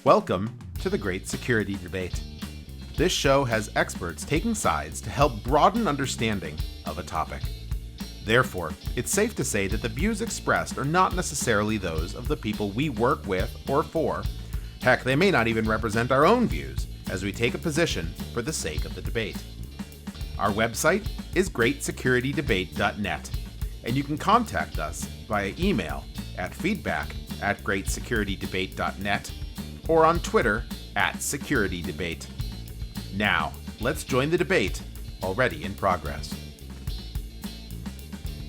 Welcome to the Great Security Debate. This show has experts taking sides to help broaden understanding of a topic. Therefore, it's safe to say that the views expressed are not necessarily those of the people we work with or for. Heck, they may not even represent our own views, as we take a position for the sake of the debate. Our website is greatsecurity.debate.net, and you can contact us via email at feedback@greatsecurity.debate.net or on Twitter @securitydebate. Now, let's join the debate, already in progress.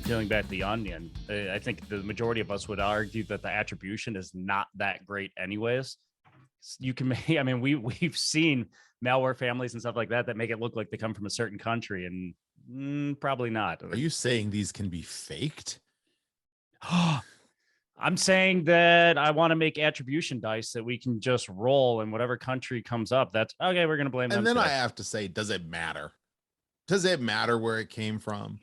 Peeling back the onion, I think the majority of us would argue that the attribution is not that great anyways. You can, we've seen malware families and stuff like that make it look like they come from a certain country, and probably not. Are you saying these can be faked? I'm saying that I want to make attribution dice that we can just roll, and whatever country comes up, that's okay. We're going to blame them. And then today. I have to say, does it matter? Does it matter where it came from?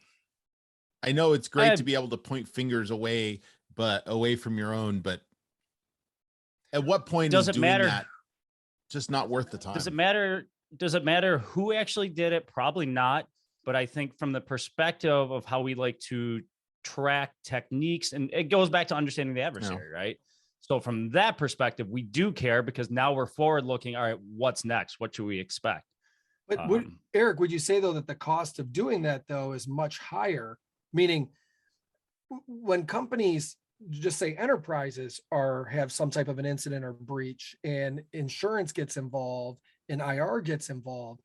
I know it's great to be able to point fingers away from your own, but at what point is doing that just not worth the time? Does it matter? Does it matter who actually did it? Probably not. But I think from the perspective of how we like to track techniques, and it goes back to understanding the adversary, right? So from that perspective, we do care, because now we're forward looking. All right, what's next? What should we expect? But Eric, would you say though that the cost of doing that though is much higher? Meaning, when companies, just say enterprises, have some type of an incident or breach, and insurance gets involved and IR gets involved,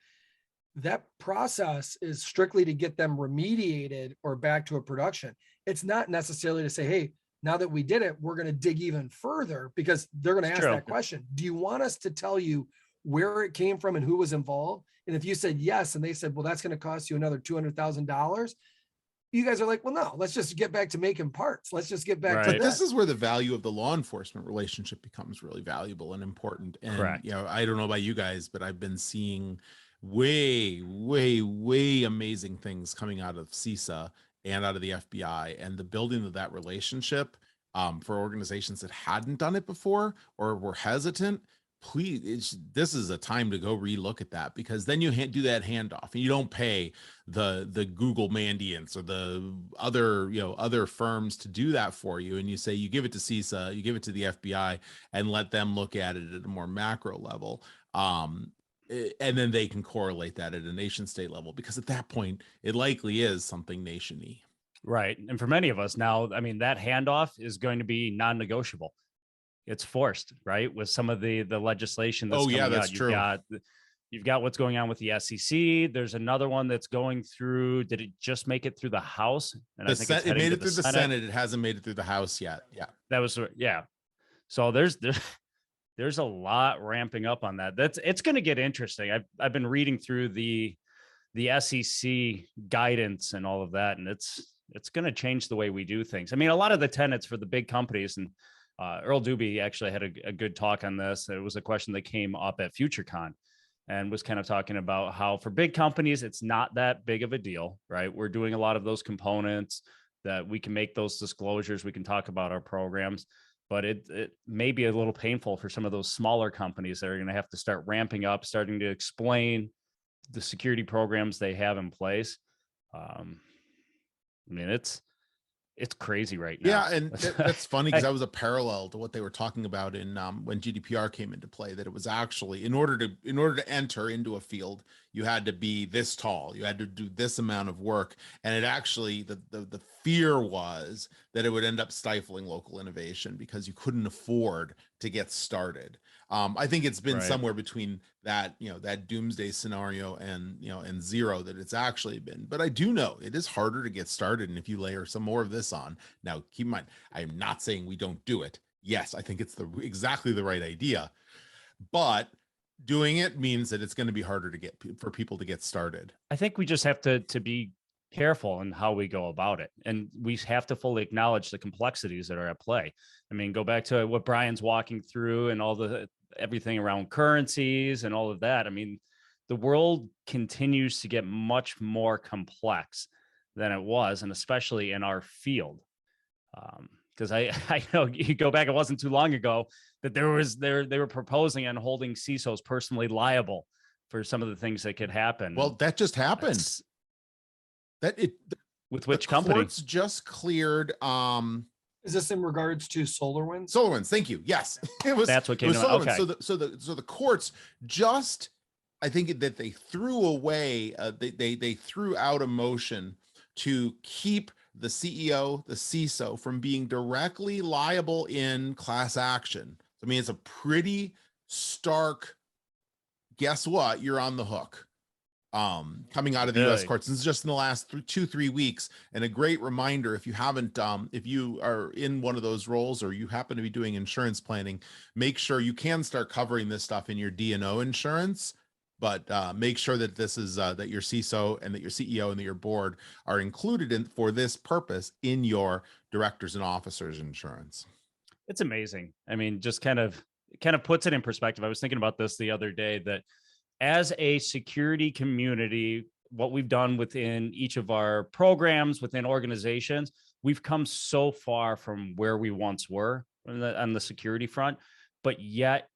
that process is strictly to get them remediated or back to a production. It's not necessarily to say, hey, now that we did it, we're going to dig even further, because they're going to ask that question. Do you want us to tell you where it came from and who was involved? And if you said yes, and they said, well, that's going to cost you another $200,000. You guys are like, well, no, let's just get back to making parts. Let's just get back to that. But this is where the value of the law enforcement relationship becomes really valuable and important. And, I don't know about you guys, but I've been seeing way amazing things coming out of CISA and out of the FBI, and the building of that relationship for organizations that hadn't done it before or were hesitant. Please, this is a time to go relook at that, because then you do that handoff and you don't pay the Google Mandiants or the other firms to do that for you. And you say, you give it to CISA, you give it to the FBI, and let them look at it at a more macro level. And then they can correlate that at a nation state level, because at that point it likely is something nation-y. Right. And for many of us now, that handoff is going to be non-negotiable. It's forced, right? With some of the legislation that's coming that's out. true. You've got what's going on with the SEC. There's another one that's going through. Did it just make it through the House? And I think it made it through the Senate. It hasn't made it through the House yet. Yeah. That was, yeah. So there's a lot ramping up on that. It's going to get interesting. I've been reading through the SEC guidance and all of that, and it's going to change the way we do things. A lot of the tenets for the big companies, and Earl Doobie actually had a good talk on this. It was a question that came up at FutureCon, and was kind of talking about how for big companies, it's not that big of a deal, right? We're doing a lot of those components that we can make those disclosures. We can talk about our programs, but it may be a little painful for some of those smaller companies that are going to have to start ramping up, starting to explain the security programs they have in place. It's crazy right now. Yeah, and that's funny, because that was a parallel to what they were talking about in when GDPR came into play. That it was actually, in order to enter into a field, you had to be this tall, you had to do this amount of work, and it actually the fear was that it would end up stifling local innovation because you couldn't afford to get started. I think it's been somewhere between that, that doomsday scenario and zero that it's actually been. But I do know it is harder to get started. And if you layer some more of this on, now keep in mind, I am not saying we don't do it. Yes, I think it's exactly the right idea, but doing it means that it's going to be harder for people to get started. I think we just have to be careful in how we go about it. And we have to fully acknowledge the complexities that are at play. Go back to what Brian's walking through and everything around currencies and all of that. The world continues to get much more complex than it was, and especially in our field. Because I know you go back, it wasn't too long ago that they were proposing on holding CISOs personally liable for some of the things that could happen. Well, that just happened. With which the company? Courts just cleared. Is this in regards to SolarWinds? SolarWinds, thank you. Yes, That's what came to SolarWinds. Okay. So the courts just, I think that they threw away, they threw out a motion to keep the CEO, the CISO, from being directly liable in class action. I mean, it's a pretty stark, guess what? You're on the hook. Coming out of the US courts. This is just in the last 2-3 weeks. And a great reminder, if you haven't, if you are in one of those roles or you happen to be doing insurance planning, make sure you can start covering this stuff in your D&O insurance, but make sure that this is, that your CISO and that your CEO and that your board are included in for this purpose in your directors and officers insurance. It's amazing. I mean, just kind of puts it in perspective. I was thinking about this the other day, that as a security community, what we've done within each of our programs, within organizations, we've come so far from where we once were on the security front, but yet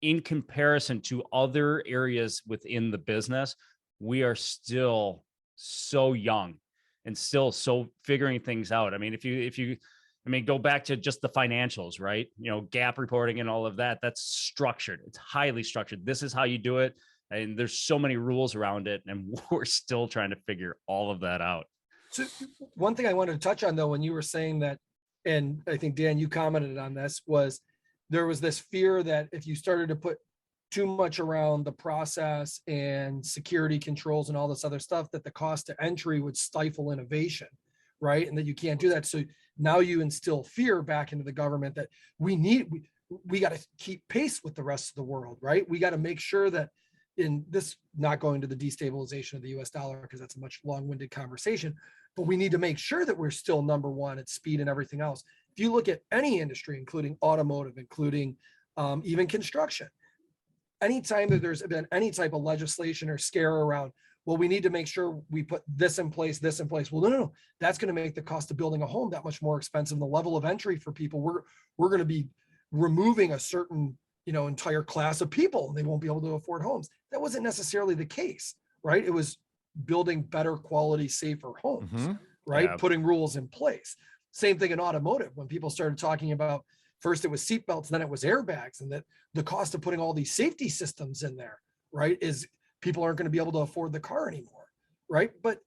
in comparison to other areas within the business, we are still so young and still so figuring things out. I mean, if you go back to just the financials, right? You know, GAAP reporting and all of that, that's structured. It's highly structured. This is how you do it. And there's so many rules around it, and we're still trying to figure all of that out. So one thing I wanted to touch on, though, when you were saying that, and I think, Dan, you commented on this, was there was this fear that if you started to put too much around the process and security controls and all this other stuff, that the cost to entry would stifle innovation, right? And that you can't do that. So now you instill fear back into the government that we got to keep pace with the rest of the world, right? We got to make sure that, in this, not going to the destabilization of the US dollar, because that's a much long-winded conversation, but we need to make sure that we're still number one at speed and everything else. If you look at any industry, including automotive, including even construction, anytime that there's been any type of legislation or scare around, well, we need to make sure we put this in place. Well, no. That's going to make the cost of building a home that much more expensive. The level of entry for people, we're going to be removing a certain, entire class of people, and they won't be able to afford homes. That wasn't necessarily the case, right? It was building better quality, safer homes, right? Yeah. Putting rules in place. Same thing in automotive. When people started talking about, first it was seatbelts, then it was airbags, and that the cost of putting all these safety systems in there, right, is people aren't going to be able to afford the car anymore, right? But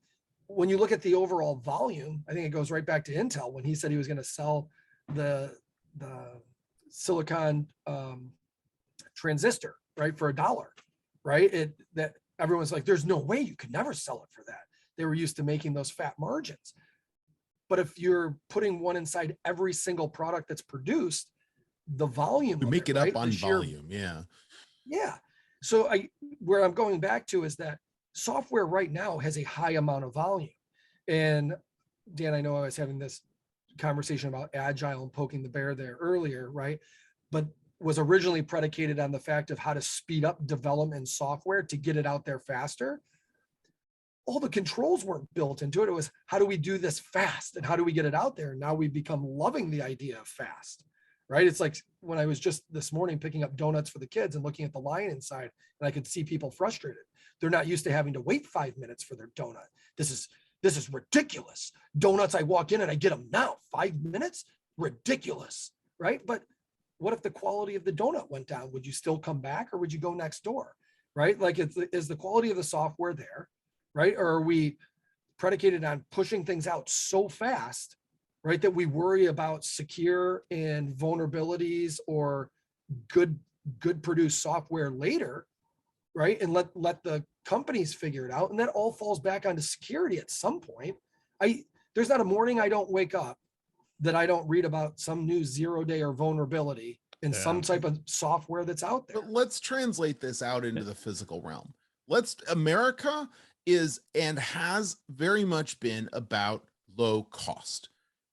when you look at the overall volume, I think it goes right back to Intel when he said he was going to sell the silicon transistor, right, for $1, right? That everyone's like, there's no way, you could never sell it for that. They were used to making those fat margins. But if you're putting one inside every single product that's produced, the volume, you make it right? up on volume. Yeah. Yeah. So where I'm going back to is that software right now has a high amount of volume. And Dan, I know I was having this conversation about agile and poking the bear there earlier, right? But was originally predicated on the fact of how to speed up development software to get it out there faster. All the controls weren't built into it. It was, how do we do this fast and how do we get it out there? And now we've become loving the idea of fast, right? It's like when I was just this morning picking up donuts for the kids and looking at the line inside, and I could see people frustrated. They're not used to having to wait 5 minutes for their donut. This is ridiculous. Donuts, I walk in and I get them now. 5 minutes? Ridiculous, right? But what if the quality of the donut went down? Would you still come back, or would you go next door, right? Like, is the quality of the software there, right? Or are we predicated on pushing things out so fast, right, that we worry about secure and vulnerabilities or good produced software later, right? And let the companies figure it out. And that all falls back onto security at some point. There's not a morning I don't wake up that I don't read about some new 0-day or vulnerability in some type of software that's out there. But let's translate this out into the physical realm. America is and has very much been about low cost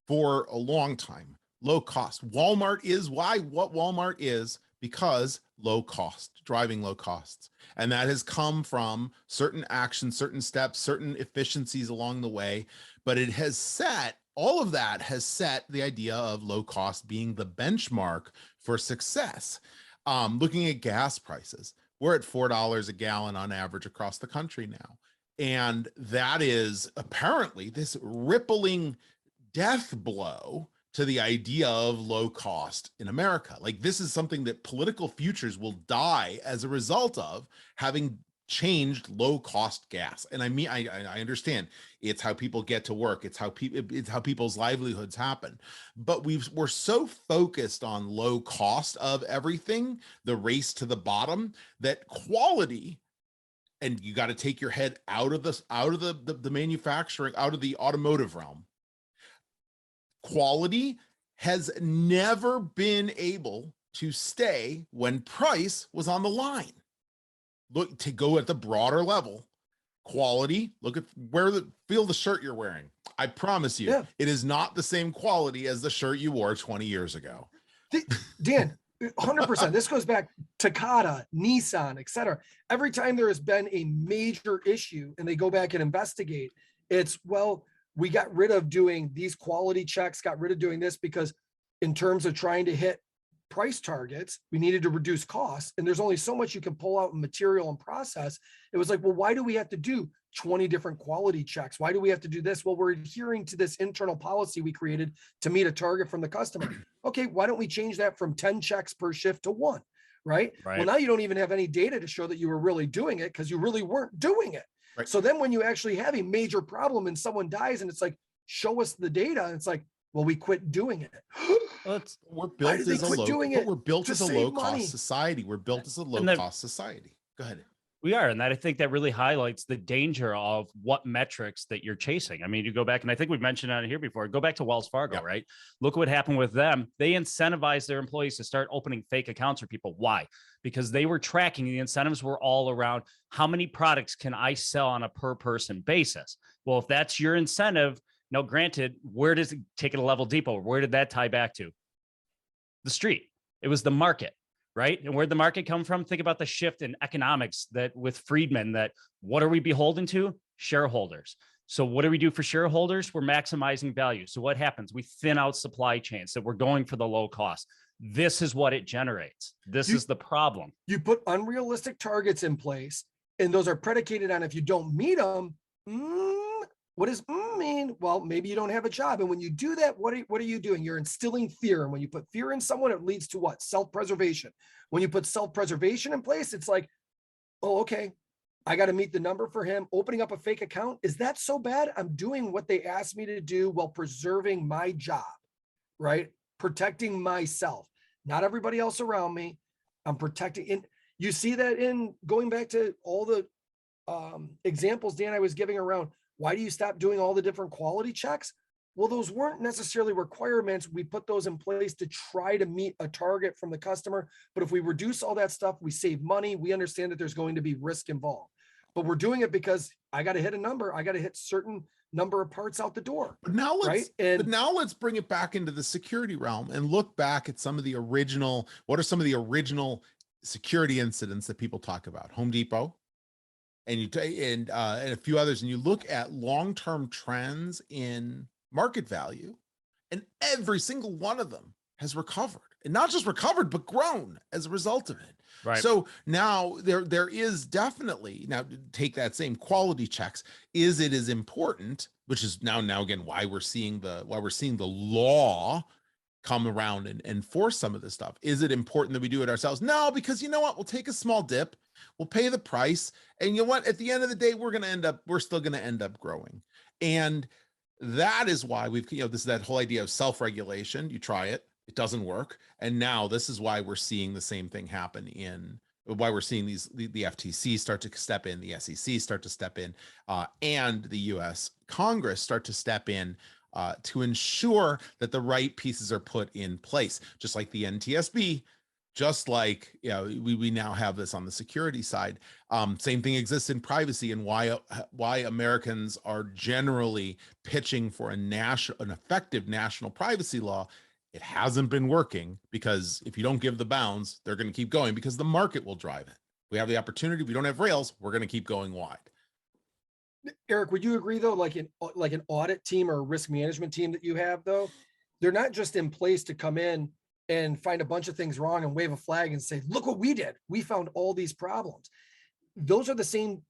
for a long time. Low cost. Walmart is what Walmart is, because low cost, driving low costs. And that has come from certain actions, certain steps, certain efficiencies along the way, but it has set all of that has set the idea of low cost being the benchmark for success. Looking at gas prices, we're at $4 a gallon on average across the country now. And that is apparently this rippling death blow to the idea of low cost in America. Like, this is something that political futures will die as a result of having changed low cost gas. And I mean, I understand it's how people get to work. It's how people's livelihoods happen. But we're so focused on low cost of everything, the race to the bottom, that quality, and you got to take your head out of the manufacturing, out of the automotive realm. Quality has never been able to stay when price was on the line. Look, to go at the broader level, quality, look at feel the shirt you're wearing. I promise you, it is not the same quality as the shirt you wore 20 years ago. Dan, 100%. This goes back to Takata, Nissan, etc. Every time there has been a major issue and they go back and investigate, it's, well, we got rid of doing these quality checks, got rid of doing this because in terms of trying to hit price targets, we needed to reduce costs. And there's only so much you can pull out in material and process. It was like, well, why do we have to do 20 different quality checks? Why do we have to do this? Well, we're adhering to this internal policy we created to meet a target from the customer. Okay, why don't we change that from 10 checks per shift to 1, right? Well, now you don't even have any data to show that you were really doing it because you really weren't doing it. Right. So then when you actually have a major problem and someone dies and it's like, show us the data. And it's like, well, we quit doing it. We're built as a low cost society. We're built as a low cost society. Go ahead. We are. And I think that really highlights the danger of what metrics that you're chasing. I mean, you go back, and I think we've mentioned on here before, go back to Wells Fargo, right? Look at what happened with them. They incentivized their employees to start opening fake accounts for people. Why? Because they were tracking, the incentives were all around how many products can I sell on a per person basis? Well, if that's your incentive, now granted, where does it take it a level deeper? Where did that tie back to? The street. It was the market. Right? And where'd the market come from? Think about the shift in economics that with Friedman, that what are we beholden to? Shareholders. So what do we do for shareholders? We're maximizing value. So what happens? We thin out supply chains, that we're going for the low cost. This is what it generates. This is the problem. You put unrealistic targets in place, and those are predicated on if you don't meet them, what does mean? Well, maybe you don't have a job. And when you do that, what are you doing? You're instilling fear. And when you put fear in someone, it leads to what? Self-preservation. When you put self-preservation in place, it's like, oh, okay, I got to meet the number for him. Opening up a fake account, is that so bad? I'm doing what they asked me to do while preserving my job, right? Protecting myself, not everybody else around me. I'm protecting. And you see that in going back to all the examples, Dan, I was giving around. Why do you stop doing all the different quality checks? Well, those weren't necessarily requirements. We put those in place to try to meet a target from the customer. But if we reduce all that stuff, we save money. We understand that there's going to be risk involved. But we're doing it because I got to hit a number. I got to hit certain number of parts out the door. But now let's bring it back into the security realm and look back at some of the original, what are some of the original security incidents that people talk about? Home Depot. And a few others, and you look at long-term trends in market value, and every single one of them has recovered, and not just recovered, but grown as a result of it. Right. So now there is definitely, now take that same quality checks. Is it as important? Which is now again why we're seeing the law come around and enforce some of this stuff. Is it important that we do it ourselves? No, because you know what? We'll take a small dip. We'll pay the price. And you know what? At the end of the day, we're still going to end up growing. And that is why this is that whole idea of self-regulation. You try it, it doesn't work. And now this is why we're seeing the same thing happen why we're seeing the FTC start to step in, the SEC start to step in, and the US Congress start to step in to ensure that the right pieces are put in place, just like the NTSB, just like we now have this on the security side. Same thing exists in privacy, and why Americans are generally pitching for an effective national privacy law. It hasn't been working because if you don't give the bounds, they're going to keep going because the market will drive it. We have the opportunity. We don't have rails. We're going to keep going wide. Eric, would you agree though, like an audit team or a risk management team that you have though, they're not just in place to come in and find a bunch of things wrong and wave a flag and say, look what we did. We found all these problems. Those are the same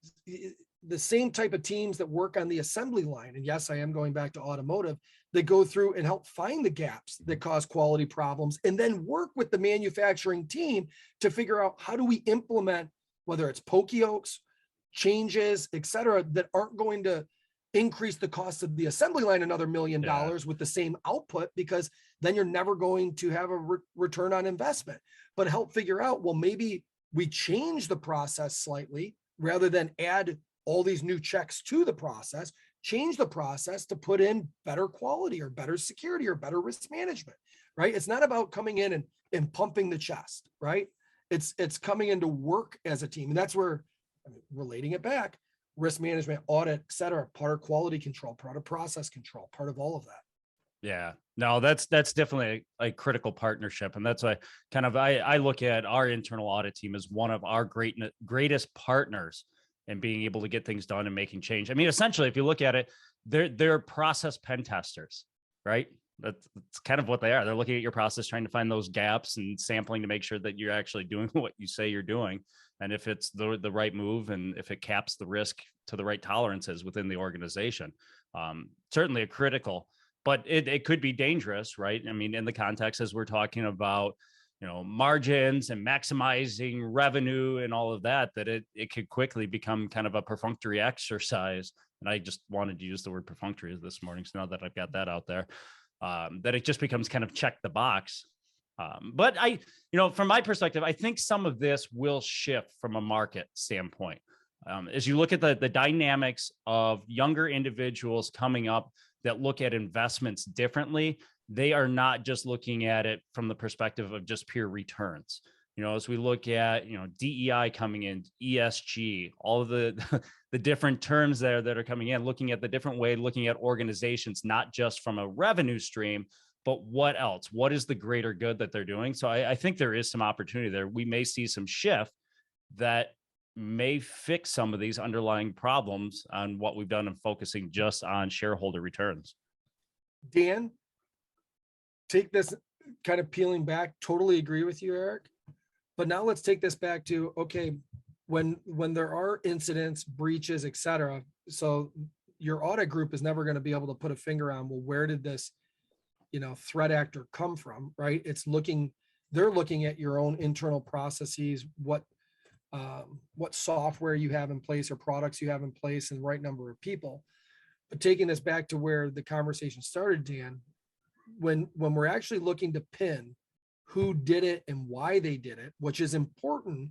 type of teams that work on the assembly line. And yes, I am going back to automotive. They go through and help find the gaps that cause quality problems and then work with the manufacturing team to figure out how do we implement, whether it's poka-yoke changes, et cetera, that aren't going to increase the cost of the assembly line another $1 million with the same output, because then you're never going to have a return on investment. But help figure out, well, maybe we change the process slightly rather than add all these new checks to the process, change the process to put in better quality or better security or better risk management, right? It's not about coming in and pumping the chest, right? It's coming in to work as a team. And that's where, relating it back, risk management, audit, et cetera, part of quality control, part of process control, part of all of that. Yeah, no, that's definitely a critical partnership. And that's why I look at our internal audit team as one of our greatest partners in being able to get things done and making change. I mean, essentially, if you look at it, they're process pen testers, right? That's kind of what they are. They're looking at your process, trying to find those gaps and sampling to make sure that you're actually doing what you say you're doing. And if it's the right move and if it caps the risk to the right tolerances within the organization, certainly a critical, but it could be dangerous, right? I mean, in the context as we're talking about, margins and maximizing revenue and all of that, it could quickly become kind of a perfunctory exercise. And I just wanted to use the word perfunctory this morning. So now that I've got that out there, that it just becomes kind of check the box. But from my perspective, I think some of this will shift from a market standpoint. As you look at the dynamics of younger individuals coming up that look at investments differently, they are not just looking at it from the perspective of just pure returns. As we look at, DEI coming in, ESG, all of the different terms there that are coming in, looking at the different way, looking at organizations, not just from a revenue stream, but what else? What is the greater good that they're doing? So I think there is some opportunity there. We may see some shift that may fix some of these underlying problems on what we've done and focusing just on shareholder returns. Dan, take this kind of peeling back, totally agree with you, Eric. But now let's take this back to, okay, when there are incidents, breaches, et cetera, so your audit group is never going to be able to put a finger on, well, where did this, threat actor come from, right? They're looking at your own internal processes, what software you have in place or products you have in place and the right number of people. But taking this back to where the conversation started, Dan, when we're actually looking to pin who did it and why they did it, which is important,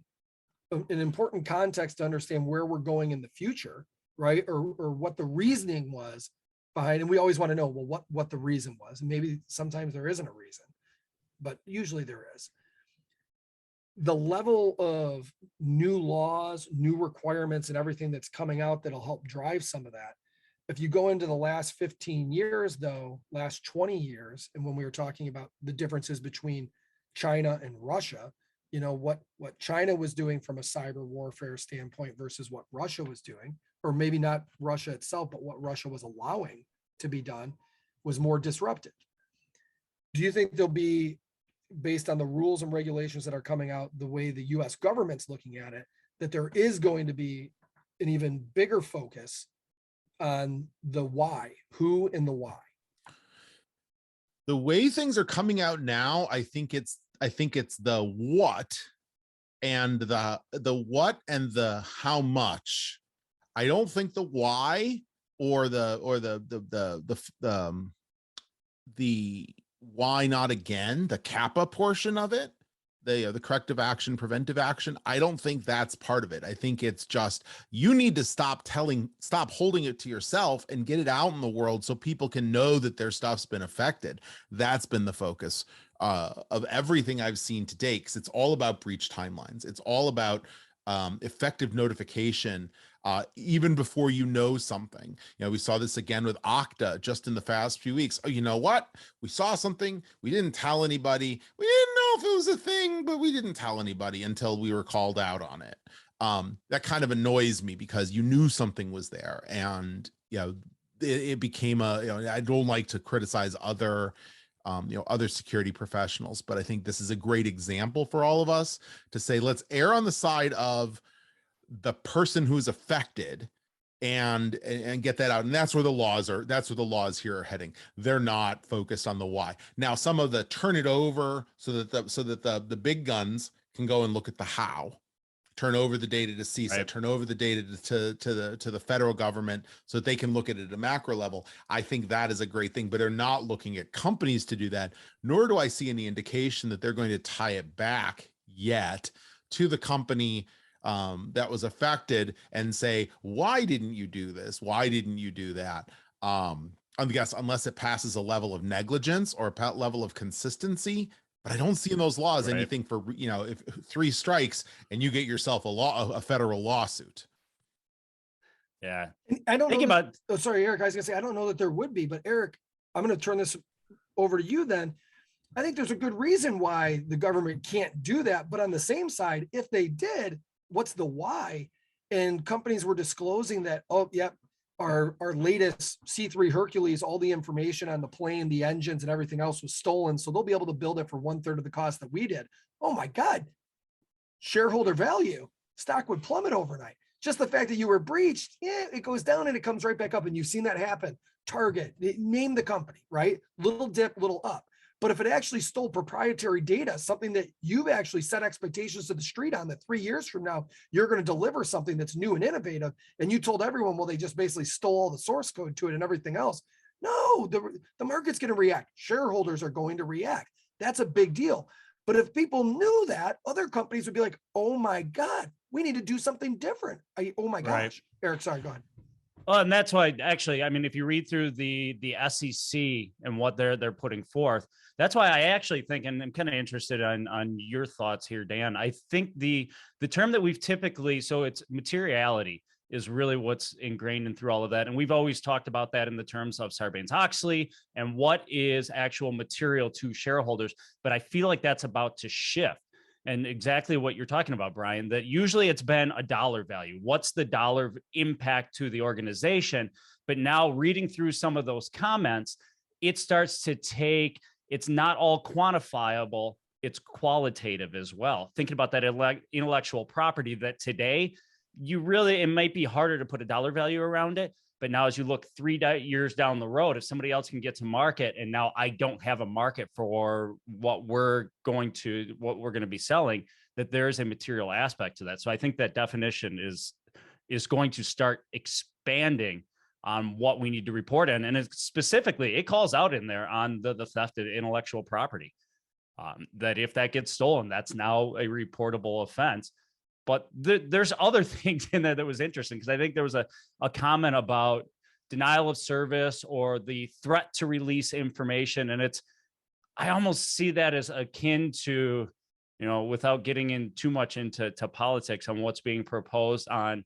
an important context to understand where we're going in the future, right? Or what the reasoning was behind, and we always want to know, well, what the reason was. And maybe sometimes there isn't a reason, but usually there is. The level of new laws, new requirements, and everything that's coming out that'll help drive some of that. If you go into the last 15 years, though, last 20 years, and when we were talking about the differences between China and Russia, what China was doing from a cyber warfare standpoint versus what Russia was doing, or maybe not Russia itself, but what Russia was allowing to be done, was more disruptive. Do you think there'll be, based on the rules and regulations that are coming out, the way the US government's looking at it, that there is going to be an even bigger focus on the why, who and the why? The way things are coming out now, I think it's the what and the what and the how much. I don't think the why or the why not again, the kappa portion of it, the corrective action, preventive action. I don't think that's part of it. I think it's just, you need to stop holding it to yourself and get it out in the world so people can know that their stuff's been affected. That's been the focus of everything I've seen to date, because it's all about breach timelines. It's all about effective notification, even before you know something. We saw this again with Okta just in the past few weeks. Oh, you know what? We saw something. We didn't tell anybody. We didn't know if it was a thing, but we didn't tell anybody until we were called out on it. that kind of annoys me because you knew something was there, and it became I don't like to criticize other other security professionals, but I think this is a great example for all of us to say, let's err on the side of the person who's affected and get that out. And that's where the laws here are heading. They're not focused on the why. Now, some of the turn it over so that the big guns can go and look at the how, turn over the data to CISA, right, turn over the data to the federal government so that they can look at it at a macro level. I think that is a great thing, but they're not looking at companies to do that, nor do I see any indication that they're going to tie it back yet to the company that was affected and say, why didn't you do this? Why didn't you do that? I guess unless it passes a level of negligence or a level of consistency, but I don't see in those laws anything for, if 3 strikes and you get yourself a federal lawsuit. Yeah. I don't know about, oh, sorry, Eric, I was gonna say, I don't know that there would be, but Eric, I'm going to turn this over to you then. I think there's a good reason why the government can't do that. But on the same side, if they did, what's the why? And companies were disclosing that, oh, yep, our latest C3 Hercules, all the information on the plane, the engines and everything else was stolen. So they'll be able to build it for 1/3 of the cost that we did. Oh my God, shareholder value, stock would plummet overnight. Just the fact that you were breached, yeah, it goes down and it comes right back up. And you've seen that happen. Target, name the company, right? Little dip, little up. But if it actually stole proprietary data, something that you've actually set expectations to the street on, that 3 years from now, you're going to deliver something that's new and innovative, and you told everyone, well, they just basically stole all the source code to it and everything else. No, the market's going to react. Shareholders are going to react. That's a big deal. But if people knew that, other companies would be like, oh my God, we need to do something different. Oh my gosh. Right. Eric, sorry, go ahead. Well, and that's why, actually, I mean, if you read through the SEC and what they're putting forth, that's why I actually think, and I'm kind of interested on your thoughts here, Dan. I think the term that we've typically, so it's materiality is really what's ingrained in through all of that. And we've always talked about that in the terms of Sarbanes-Oxley and what is actual material to shareholders. But I feel like that's about to shift. And exactly what you're talking about, Brian, that usually it's been a dollar value. What's the dollar impact to the organization? But now reading through some of those comments, it starts to take, it's not all quantifiable, it's qualitative as well. Thinking about that intellectual property that today, it might be harder to put a dollar value around it. But now as you look 3 years down the road, if somebody else can get to market and now I don't have a market for what we're going to be selling, that there is a material aspect to that. So I think that definition is going to start expanding on what we need to report in. And specifically, it calls out in there on the theft of intellectual property, that if that gets stolen, that's now a reportable offense. But there's other things in there that was interesting, because I think there was a comment about denial of service or the threat to release information. And I almost see that as akin to, without getting in too much into politics on what's being proposed on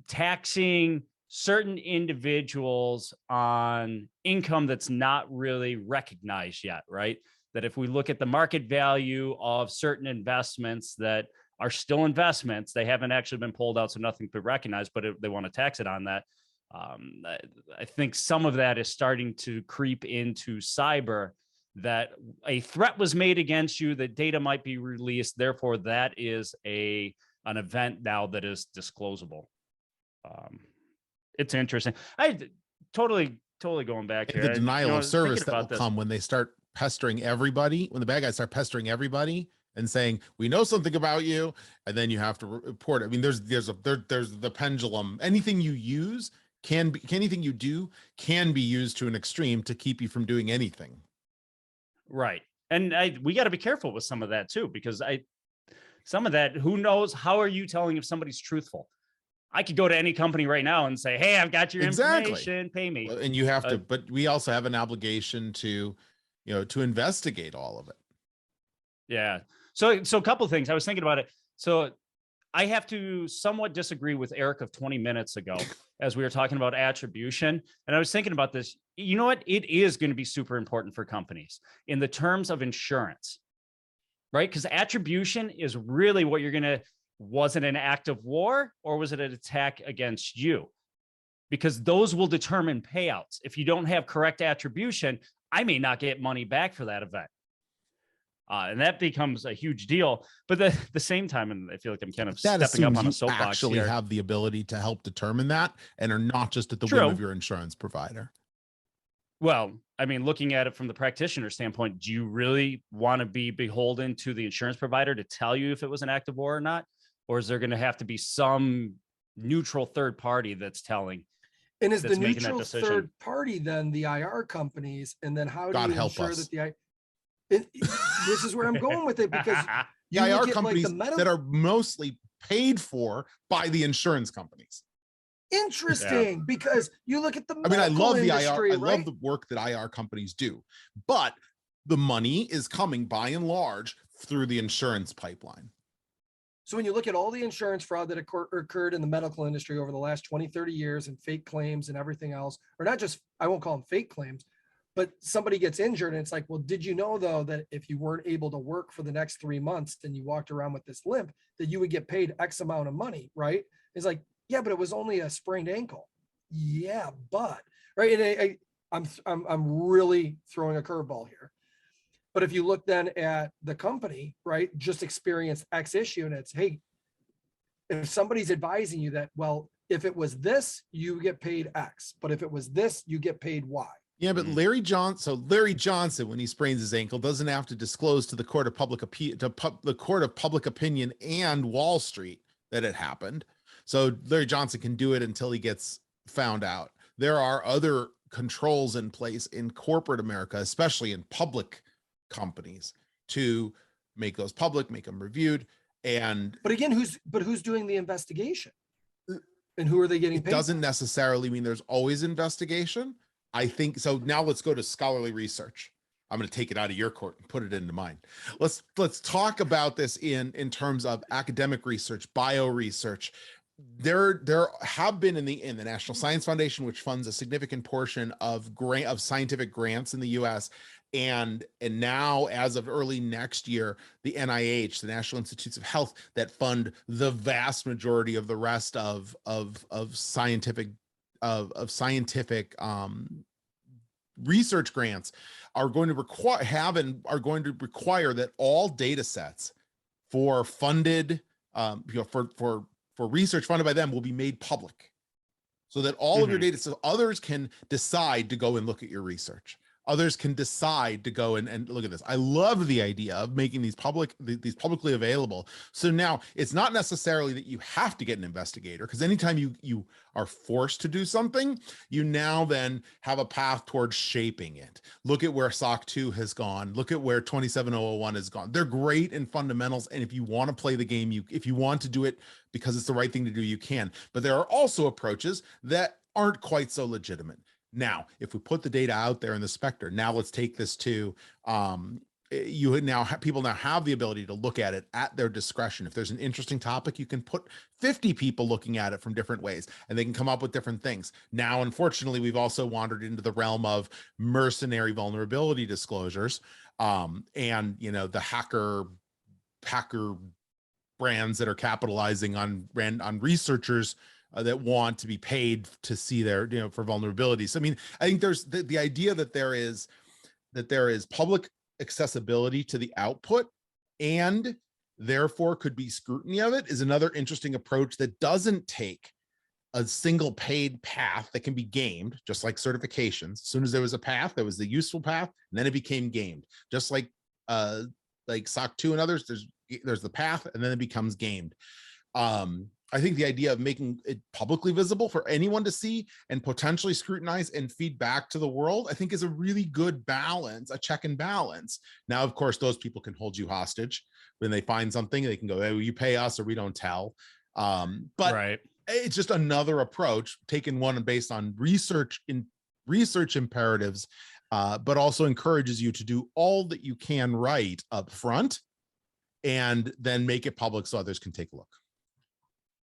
taxing certain individuals on income that's not really recognized yet, right? That if we look at the market value of certain investments that are still investments, they haven't actually been pulled out, so nothing to recognize, but they want to tax it on that. I think some of that is starting to creep into cyber, that a threat was made against you, that data might be released, therefore that is an event now that is disclosable. It's interesting. I totally going back here. The denial of service that will come when they start pestering everybody, when the bad guys start pestering everybody and saying, we know something about you, and then you have to report it. I mean, there's the pendulum. Anything you use anything you do can be used to an extreme to keep you from doing anything. Right. And we got to be careful with some of that too, because some of that, who knows, how are you telling if somebody's truthful? I could go to any company right now and say, hey, I've got your information, pay me. And you have to, but we also have an obligation to investigate all of it. Yeah. So a couple of things. I was thinking about it. So I have to somewhat disagree with Eric of 20 minutes ago as we were talking about attribution. And I was thinking about this. You know what? It is going to be super important for companies in the terms of insurance, right? Because attribution is really what you're going to, was it an act of war or was it an attack against you? Because those will determine payouts. If you don't have correct attribution, I may not get money back for that event. And that becomes a huge deal. But at the same time, and I feel like I'm kind of stepping up on a soapbox actually here. Have the ability to help determine that and are not just at the whim of your insurance provider. Well, I mean, looking at it from the practitioner standpoint, do you really want to be beholden to the insurance provider to tell you if it was an act of war or not? Or is there going to have to be some neutral third party that's telling? And is the neutral third party then the IR companies? And then how do you ensure that this is where I'm going with it, because the IR companies that are mostly paid for by the insurance companies. Interesting, because you look at the I love industry, the IR. I love the work that IR companies do, but the money is coming by and large through the insurance pipeline. So when you look at all the insurance fraud that occurred in the medical industry over the last 20, 30 years and fake claims and everything else, or not just, I won't call them fake claims, but somebody gets injured and it's like, well, did you know though, that if you weren't able to work for the next 3 months and you walked around with this limp, that you would get paid X amount of money, right? It's like, yeah, but it was only a sprained ankle. Yeah, but, right. And I'm really throwing a curveball here. But if you look then at the company, right, just experienced X issue, and it's, hey, if somebody's advising you that, well, if it was this, you get paid X, but if it was this, you get paid Y. Yeah, but Larry Johnson, when he sprains his ankle, doesn't have to disclose to the court of public opinion and Wall Street that it happened. So Larry Johnson can do it until he gets found out. There are other controls in place in corporate America, especially in public companies, to make those public, make them reviewed. But again, who's doing the investigation? And who are they getting paid? It doesn't necessarily mean there's always investigation. I think so. Now let's go to scholarly research. I'm going to take it out of your court and put it into mine. Let's talk about this in terms of academic research, bio research. There have been in the National Science Foundation, which funds a significant portion of scientific grants in the U.S. And now, as of early next year, the NIH, the National Institutes of Health, that fund the vast majority of the rest of scientific research grants, are going to require that all data sets for funded for research funded by them will be made public, so that all of your data, so others can decide to go and look at your research. Others can decide to go and look at this. I love the idea of making these publicly available. So now it's not necessarily that you have to get an investigator, because anytime you are forced to do something, you now then have a path towards shaping it. Look at where SOC 2 has gone. Look at where 27001 has gone. They're great in fundamentals. And if you want to play the game, if you want to do it because it's the right thing to do, you can. But there are also approaches that aren't quite so legitimate. Now, if we put the data out there in the specter, now let's take this to people now have the ability to look at it at their discretion. If there's an interesting topic, you can put 50 people looking at it from different ways, and they can come up with different things. Now, unfortunately, we've also wandered into the realm of mercenary vulnerability disclosures, and the hacker brands that are capitalizing on researchers that want to be paid to see their, for vulnerabilities. I mean, I think there's the idea that there is public accessibility to the output, and therefore could be scrutiny of it, is another interesting approach that doesn't take a single paid path that can be gamed, just like certifications. As soon as there was a path, there was the useful path, and then it became gamed. Just like SOC 2 and others, there's the path, and then it becomes gamed. I think the idea of making it publicly visible for anyone to see and potentially scrutinize and feed back to the world, I think is a really good balance, a check and balance. Now, of course, those people can hold you hostage when they find something. They can go, "Hey, you pay us or we don't tell." But right. It's just another approach, taken one based on research imperatives, but also encourages you to do all that you can right up front, and then make it public so others can take a look.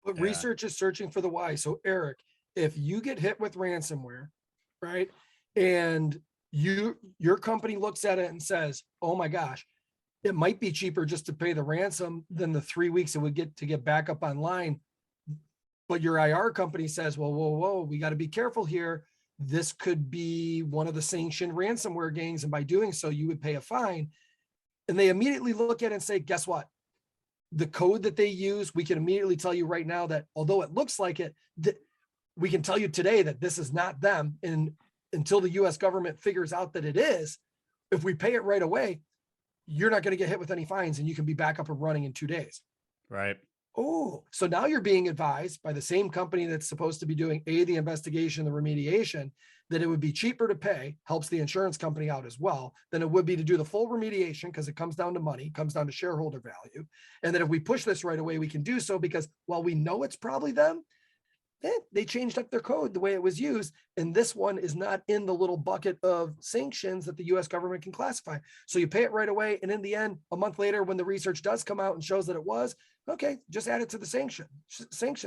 But research is searching for the why. So Eric, if you get hit with ransomware, right, and your company looks at it and says, "Oh my gosh, it might be cheaper just to pay the ransom than the 3 weeks it would get to get back up online. But your IR company says, well, whoa, we got to be careful here. This could be one of the sanctioned ransomware gangs. And by doing so, you would pay a fine. And they immediately look at it and say, guess what? The code that they use, we can immediately tell you right now that although it looks like it, we can tell you today that this is not them. And until the US government figures out that it is, if we pay it right away, you're not going to get hit with any fines and you can be back up and running in 2 days. Right. Oh, so now you're being advised by the same company that's supposed to be doing the investigation, the remediation, that it would be cheaper to pay, helps the insurance company out as well, than it would be to do the full remediation, because it comes down to money, comes down to shareholder value. And that if we push this right away, we can do so because while we know it's probably them, they changed up their code the way it was used. And this one is not in the little bucket of sanctions that the US government can classify. So you pay it right away. And in the end, a month later, when the research does come out and shows that it was, okay, just add it to the sanction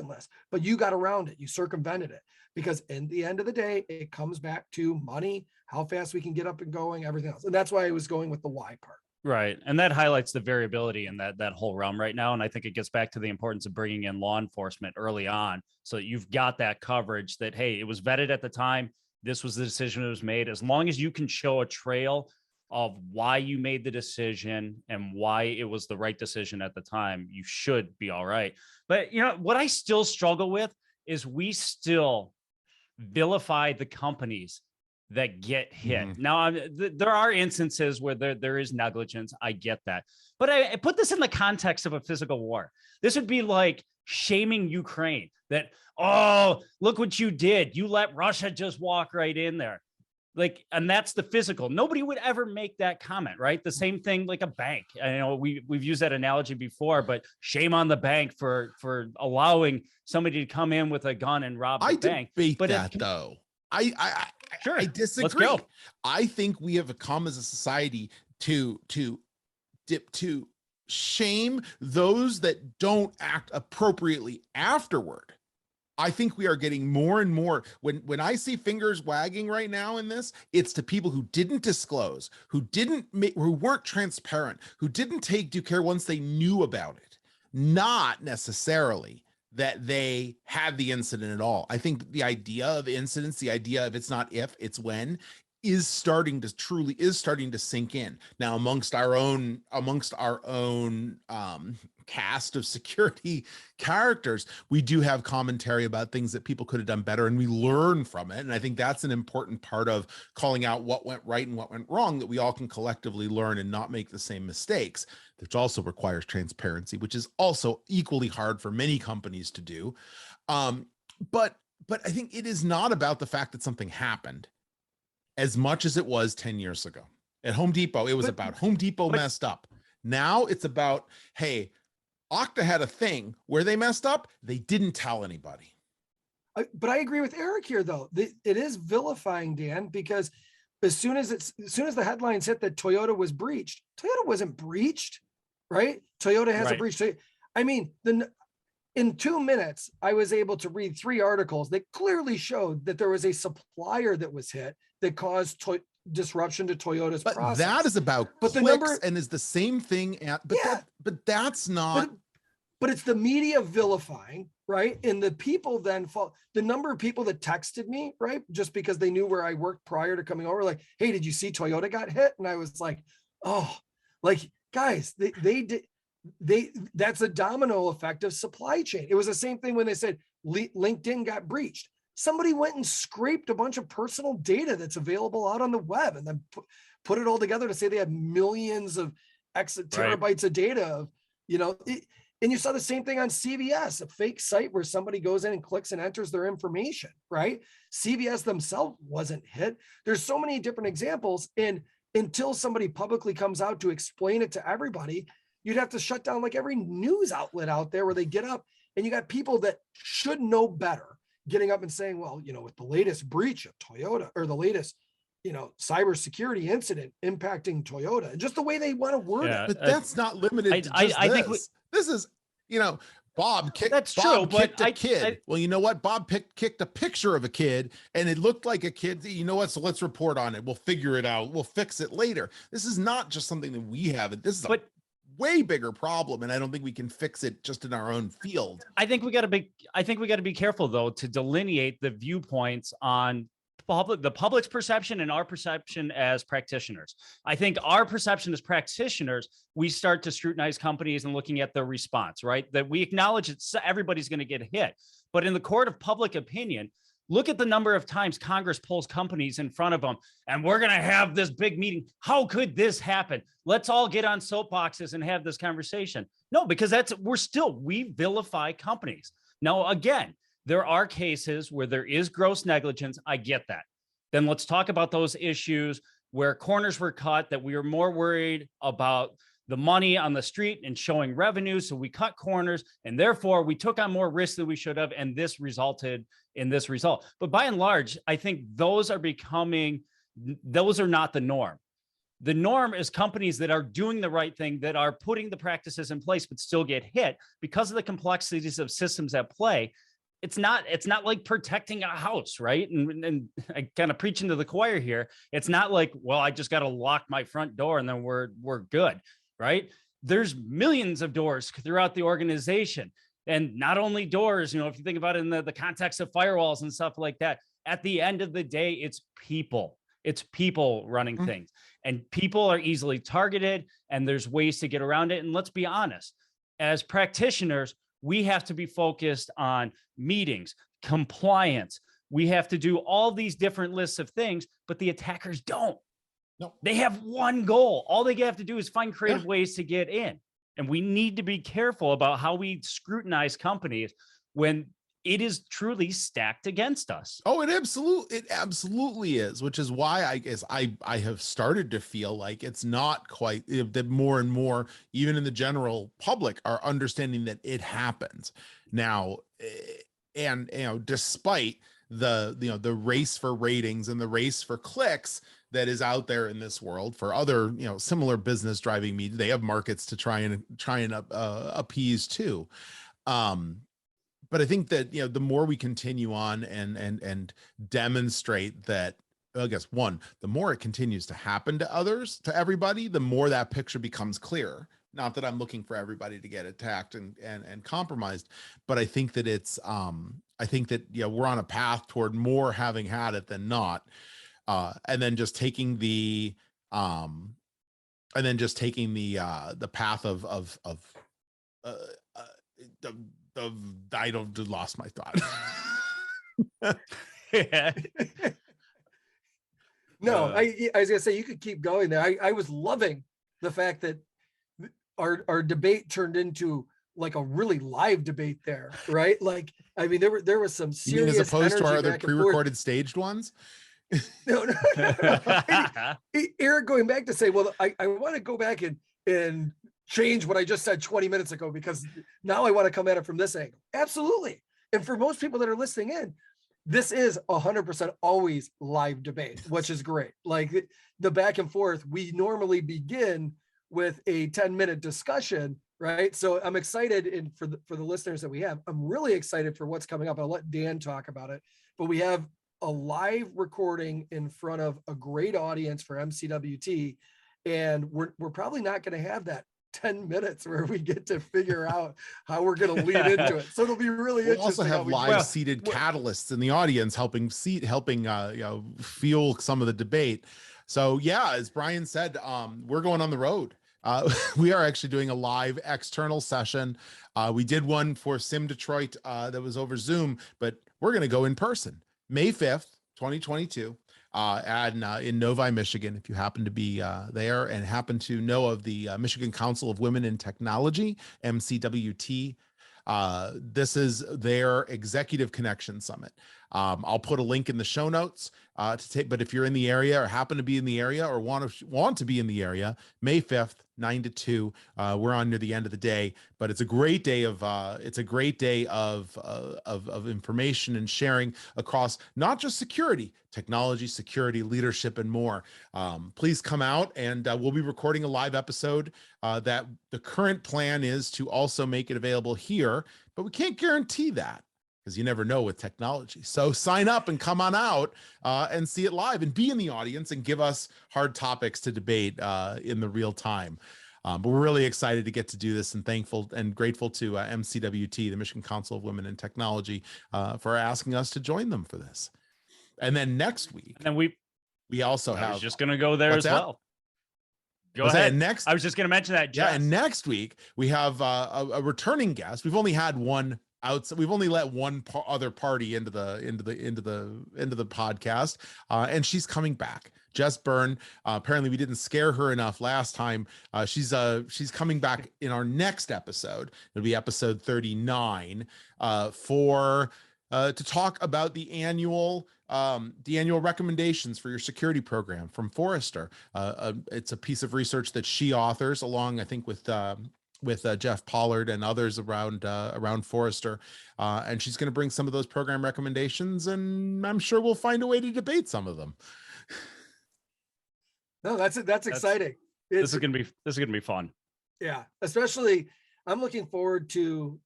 list. But you got around it. You circumvented it. Because in the end of the day, it comes back to money, how fast we can get up and going, everything else. And that's why I was going with the why part. Right. And that highlights the variability in that whole realm right now. And I think it gets back to the importance of bringing in law enforcement early on so that you've got that coverage that, hey, it was vetted at the time. This was the decision that was made. As long as you can show a trail of why you made the decision and why it was the right decision at the time, you should be all right. But, you know, what I still struggle with is we still vilify the companies that get hit. Mm-hmm. Now, there are instances where there is negligence. I get that. But I put this in the context of a physical war. This would be like shaming Ukraine that, oh, look what you did. You let Russia just walk right in there. Like, and that's the physical. Nobody would ever make that comment, right? The same thing like a bank. I know we've used that analogy before, but shame on the bank for allowing somebody to come in with a gun and rob the bank. I debate that though. Sure. I disagree. Let's go. I think we have come as a society to shame those that don't act appropriately afterward. I think we are getting more and more. When I see fingers wagging right now in this, it's to people who didn't disclose, who weren't transparent, who didn't take due care once they knew about it, not necessarily that they had the incident at all. I think the idea of incidents, the idea of it's not if, it's when, is starting to sink in now amongst our own cast of security characters. We do have commentary about things that people could have done better, and we learn from it. And I think that's an important part of calling out what went right and what went wrong, that we all can collectively learn and not make the same mistakes. Which also requires transparency, which is also equally hard for many companies to do. But I think it is not about the fact that something happened as much as it was 10 years ago. At Home Depot, it was about Home Depot messed up. Now it's about, hey, Okta had a thing where they messed up. They didn't tell anybody. But I agree with Eric here, though. It is vilifying, Dan, because as soon as the headlines hit that Toyota was breached, Toyota wasn't breached, right? Toyota has a breach. I mean, in 2 minutes, I was able to read 3 articles that clearly showed that there was a supplier that was hit that caused disruption to Toyota's process. That is about clicks and is the same thing. But that's not. But it's the media vilifying, right? And the people then fall. The number of people that texted me, right, just because they knew where I worked prior to coming over, like, hey, did you see Toyota got hit? And I was like, oh, like, guys, they did. That's a domino effect of supply chain. It was the same thing when they said LinkedIn got breached. Somebody went and scraped a bunch of personal data that's available out on the web and then put it all together to say they had millions of terabytes of data of, and you saw the same thing on CVS, a fake site where somebody goes in and clicks and enters their information, right? CVS themselves wasn't hit. There's so many different examples. And until somebody publicly comes out to explain it to everybody, you'd have to shut down like every news outlet out there where they get up and you got people that should know better getting up and saying, well, with the latest breach of Toyota or the latest, cybersecurity incident impacting Toyota, just the way they want to word it. But that's not limited to just I think this is, Bob kicked. That's true, kicked a kid. Well, you know what? Bob kicked a picture of a kid, and it looked like a kid. You know what? So let's report on it. We'll figure it out. We'll fix it later. This is not just something that we have. This is a way bigger problem, and I don't think we can fix it just in our own field. I think we got to be careful though to delineate the viewpoints on the public's perception and our perception as practitioners. I think our perception as practitioners, we start to scrutinize companies and looking at their response, right? That we acknowledge that everybody's going to get hit. But in the court of public opinion, look at the number of times Congress pulls companies in front of them, and we're going to have this big meeting. How could this happen? Let's all get on soapboxes and have this conversation. No, because we vilify companies. Now, again, there are cases where there is gross negligence. I get that. Then let's talk about those issues where corners were cut, that we were more worried about the money on the street and showing revenue. So we cut corners, and therefore we took on more risk than we should have. And this resulted in this result. But by and large, I think those are not the norm. The norm is companies that are doing the right thing, that are putting the practices in place, but still get hit because of the complexities of systems at play. It's not like protecting a house, right? And I kind of preaching to the choir here. It's not like, well, I just got to lock my front door and then we're good, right? There's millions of doors throughout the organization, and not only doors, if you think about it in the context of firewalls and stuff like that, at the end of the day, it's people running things, and people are easily targeted, and there's ways to get around it. And let's be honest, as practitioners, we have to be focused on meetings, compliance. We have to do all these different lists of things, but the attackers don't. No. They have one goal. All they have to do is find creative ways to get in. And we need to be careful about how we scrutinize companies when it is truly stacked against us. Oh, it absolutely is, which is why I guess I have started to feel like it's not quite that more and more, even in the general public, are understanding that it happens now. And, despite the race for ratings and the race for clicks that is out there in this world for other, similar business driving media, they have markets to try and appease too. But I think that, the more we continue on and demonstrate that, I guess, one, the more it continues to happen to others, to everybody, the more that picture becomes clearer. Not that I'm looking for everybody to get attacked and compromised, but I think that we're on a path toward more having had it than not. And then just taking the path of I lost my thought. Yeah. No, I was gonna say you could keep going there. I was loving the fact that our debate turned into like a really live debate there, right? Like, I mean, there was some serious, as opposed to our other back and pre-recorded staged ones. No. Eric, going back to say, well, I want to go back and change what I just said 20 minutes ago, because now I want to come at it from this angle. Absolutely. And for most people that are listening in, this is 100% always live debate, which is great. Like the back and forth, we normally begin with a 10-minute discussion, right? So I'm excited, and for the listeners that we have, I'm really excited for what's coming up. I'll let Dan talk about it, but we have a live recording in front of a great audience for MCWT, and we're probably not going to have that 10 minutes where we get to figure out how we're going to lead into it. So it'll be really interesting. Also have live seated catalysts in the audience helping fuel some of the debate. So yeah, as Brian said, we're going on the road. We are actually doing a live external session. We did one for Sim Detroit that was over Zoom, but we're going to go in person. May 5th, 2022, in Novi, Michigan. If you happen to be there and happen to know of the Michigan Council of Women in Technology, MCWT, this is their Executive Connection Summit. I'll put a link in the show notes to take, but if you're in the area or happen to be in the area or want to be in the area, May 5th, 9 to 2, we're on near the end of the day, but it's a great day of information and sharing across not just security, technology, security, leadership, and more. Please come out, and we'll be recording a live episode that the current plan is to also make it available here, but we can't guarantee that, because you never know with technology. So sign up and come on out and see it live and be in the audience and give us hard topics to debate in the real time. But we're really excited to get to do this, and thankful and grateful to MCWT, the Michigan Council of Women in Technology, for asking us to join them for this. And then next week, and then we also I have. was just going to go there as well. Go ahead. I was just going to mention that. Yeah, and next week we have a returning guest. We've only had one outside. We've only let one other party into the podcast, and she's coming back. Jess Byrne. Apparently, we didn't scare her enough last time. She's coming back in our next episode. It'll be episode 39 to talk about the annual recommendations for your security program from Forrester. It's a piece of research that she authors along, I think, with Jeff Pollard and others around Forrester. And she's going to bring some of those program recommendations, and I'm sure we'll find a way to debate some of them. No, that's exciting. This is gonna be fun. Yeah, especially I'm looking forward to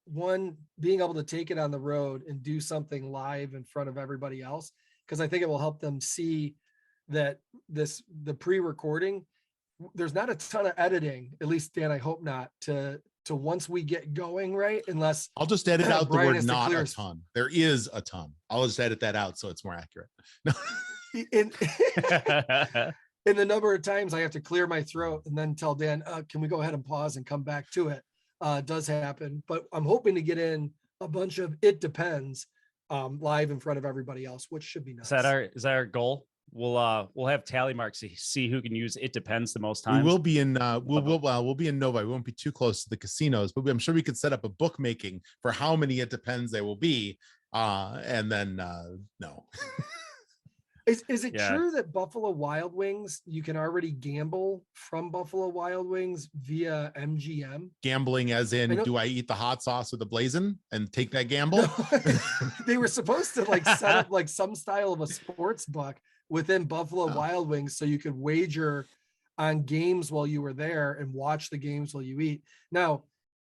being able to take it on the road and do something live in front of everybody else, because I think it will help them see that the pre-recording, there's not a ton of editing, at least, Dan, I hope not, to once we get going, right? Unless I'll just edit out the word "not a ton." There is a ton. I'll just edit that out so it's more accurate. In the number of times I have to clear my throat and then tell Dan, can we go ahead and pause and come back to it? Does happen, but I'm hoping to get in a bunch of "it depends" live in front of everybody else, which should be nice. Is that our goal? We'll have tally marks to see who can use "it depends" the most times. We will be in we'll be in Novi. We won't be too close to the casinos, but I'm sure we could set up a bookmaking for how many "it depends" there will be, and then no. Is it true that Buffalo Wild Wings, you can already gamble from Buffalo Wild Wings via MGM? Gambling as in, do I eat the hot sauce or the blazin' and take that gamble? They were supposed to set up like some style of a sports book within Buffalo Wild Wings so you could wager on games while you were there and watch the games while you eat. Now,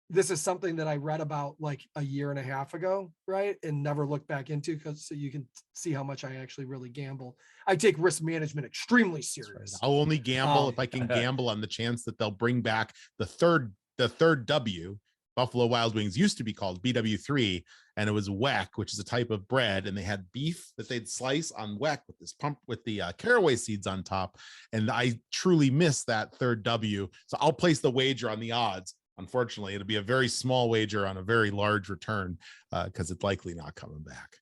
this is something that I read about like a year and a half ago, right? And never looked back into, because so you can see how much I actually really gamble. I take risk management extremely serious. I'll only gamble if I can gamble on the chance that they'll bring back the third W. Buffalo Wild Wings used to be called BW3, and it was weck, which is a type of bread, and they had beef that they'd slice on weck with this pump with the caraway seeds on top. And I truly miss that third W. So I'll place the wager on the odds. Unfortunately, it'll be a very small wager on a very large return, because it's likely not coming back.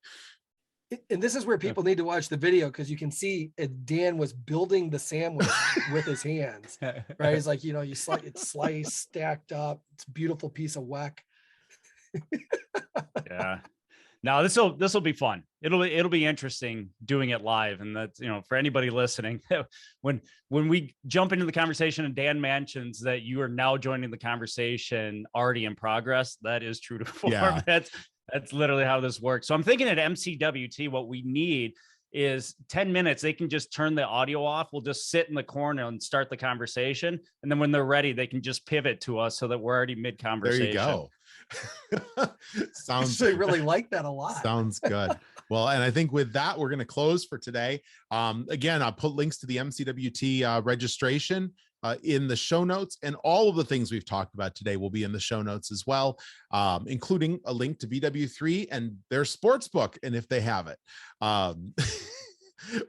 And this is where people need to watch the video, because you can see Dan was building the sandwich with his hands, right? It's like, it's sliced, stacked up. It's a beautiful piece of weck. Yeah. Now this will be fun. It'll be interesting doing it live, and that's, for anybody listening, when we jump into the conversation and Dan mentions that you are now joining the conversation already in progress, that is true to form. Yeah. That's literally how this works. So I'm thinking at MCWT, what we need is 10 minutes. They can just turn the audio off. We'll just sit in the corner and start the conversation, and then when they're ready, they can just pivot to us so that we're already mid conversation. There you go. Sounds. I really like that a lot. Sounds good. Well, and I think with that, we're going to close for today. Again, I'll put links to the MCWT registration in the show notes, and all of the things we've talked about today will be in the show notes as well, including a link to BW3 and their sports book, and if they have it.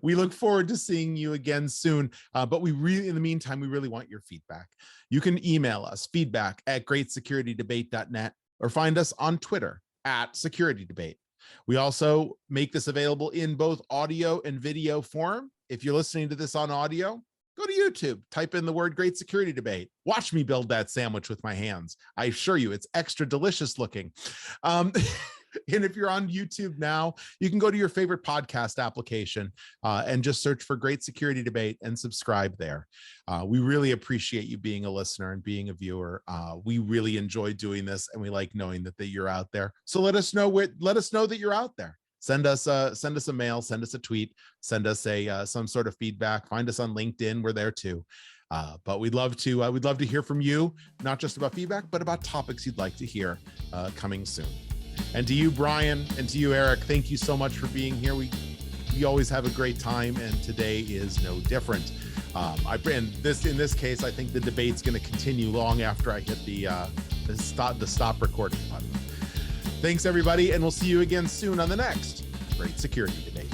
We look forward to seeing you again soon, but in the meantime, we really want your feedback. You can email us feedback@greatsecurity.debate.net, or find us on Twitter @SecurityDebate. We also make this available in both audio and video form. If you're listening to this on audio, go to YouTube, type in the word "Great Security Debate." Watch me build that sandwich with my hands. I assure you, it's extra delicious looking. And if you're on YouTube now, you can go to your favorite podcast application and just search for Great Security Debate and subscribe there. We really appreciate you being a listener and being a viewer. We really enjoy doing this, and we like knowing that you're out there. So let us know that you're out there. Send us a mail, send us a tweet, send us some sort of feedback. Find us on LinkedIn. We're there too. But we'd love to hear from you, not just about feedback, but about topics you'd like to hear coming soon. And to you, Brian, and to you, Eric, thank you so much for being here. We always have a great time, and today is no different. in this case, I think the debate's going to continue long after I hit the stop recording button. Thanks everybody, and we'll see you again soon on the next Great Security Debate.